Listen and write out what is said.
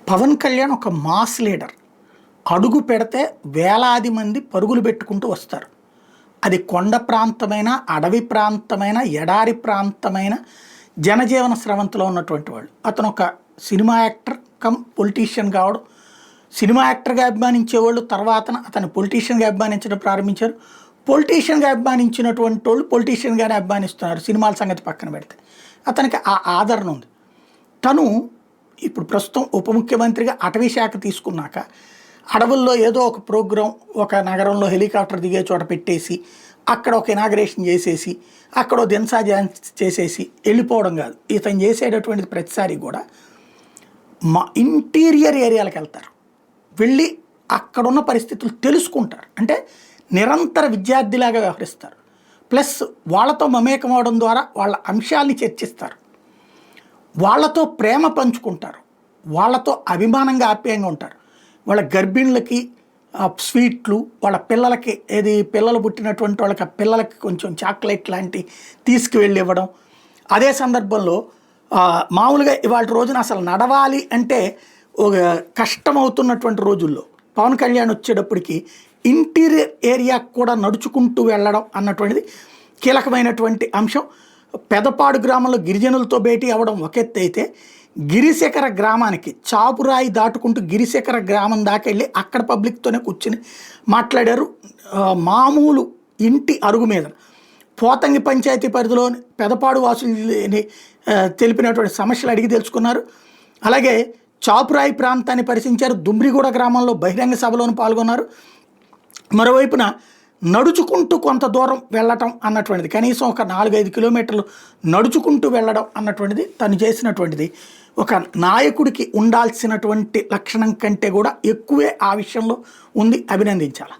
పవన్ కళ్యాణ్ ఒక mass leader. అడుగు పెడితే వేలాది మంది పరుగులు పెట్టుకుంటూ వస్తారు. అది కొండ ప్రాంతమైన, అడవి ప్రాంతమైన, ఎడారి ప్రాంతమైన, జనజీవన స్రవంతిలో ఉన్నటువంటి వాళ్ళు. అతను ఒక సినిమా యాక్టర్ కమ్ పొలిటీషియన్ కావడం, సినిమా యాక్టర్గా అభిమానించేవాళ్ళు తర్వాత అతను పొలిటీషియన్గా అభిమానించడం ప్రారంభించారు. పొలిటీషియన్గా అభిమానించినటువంటి వాళ్ళు పొలిటీషియన్గానే అభిమానిస్తున్నారు, సినిమాల సంగతి పక్కన పెడితే. అతనికి ఆ ఆదరణ ఉంది. తను ఇప్పుడు ప్రస్తుతం ఉప ముఖ్యమంత్రిగా అటవీ శాఖ తీసుకున్నాక అడవుల్లో ఏదో ఒక ప్రోగ్రాం ఒక నగరంలో హెలికాప్టర్ దిగే చోట పెట్టేసి అక్కడ ఒక ఇనాగ్రేషన్ చేసేసి అక్కడ దిన్సా డ్యాన్స్ చేసేసి వెళ్ళిపోవడం కాదు. ఇతను చేసేటటువంటిది ప్రతిసారి కూడా మా ఇంటీరియర్ ఏరియాలకు వెళ్తారు, వెళ్ళి అక్కడున్న పరిస్థితులు తెలుసుకుంటారు. అంటే నిరంతర విద్యార్థిలాగా వ్యవహరిస్తారు. ప్లస్ వాళ్ళతో మమేకం అవడం ద్వారా వాళ్ళ అంశాలని చర్చిస్తారు, వాళ్ళతో ప్రేమ పంచుకుంటారు, వాళ్ళతో అభిమానంగా ఆప్యాయంగా ఉంటారు. వాళ్ళ గర్భిణులకి స్వీట్లు, వాళ్ళ పిల్లలకి పిల్లలు పుట్టినటువంటి వాళ్ళకి ఆ పిల్లలకి కొంచెం చాక్లెట్ లాంటి తీసుకువెళ్ళి ఇవ్వడం. అదే సందర్భంలో మామూలుగా ఇవాళ రోజున అసలు నడవాలి అంటే ఒక కష్టమవుతున్నటువంటి రోజుల్లో పవన్ కళ్యాణ్ వచ్చేటప్పటికి ఇంటీరియర్ ఏరియాకు కూడా నడుచుకుంటూ వెళ్ళడం అన్నటువంటిది కీలకమైనటువంటి అంశం. పెదపాడు గ్రామంలో గిరిజనులతో భేటీ అవ్వడం ఒక ఎత్తు అయితే, గిరిశేఖర గ్రామానికి చాపురాయి దాటుకుంటూ గిరిశేఖర గ్రామం దాకా వెళ్ళి అక్కడ పబ్లిక్తోనే కూర్చుని మాట్లాడారు. మామూలు ఇంటి అరుగు మీద పోతంగి పంచాయతీ పరిధిలోని పెదపాడు వాసులని తెలిపినటువంటి సమస్యలు అడిగి తెలుసుకున్నారు. అలాగే చాపురాయి ప్రాంతాన్ని పరిశీలించారు. దుమ్రిగూడ గ్రామంలో బహిరంగ సభలోను పాల్గొన్నారు. మరోవైపున నడుచుకుంటూ కొంత దూరం వెళ్ళటం అన్నటువంటిది, కనీసం ఒక 4-5 కిలోమీటర్లు నడుచుకుంటూ వెళ్ళడం అన్నటువంటిది తను చేసినటువంటిది ఒక నాయకుడికి ఉండాల్సినటువంటి లక్షణం కంటే కూడా ఎక్కువే ఆ విషయంలో ఉంది, అభినందించాలి.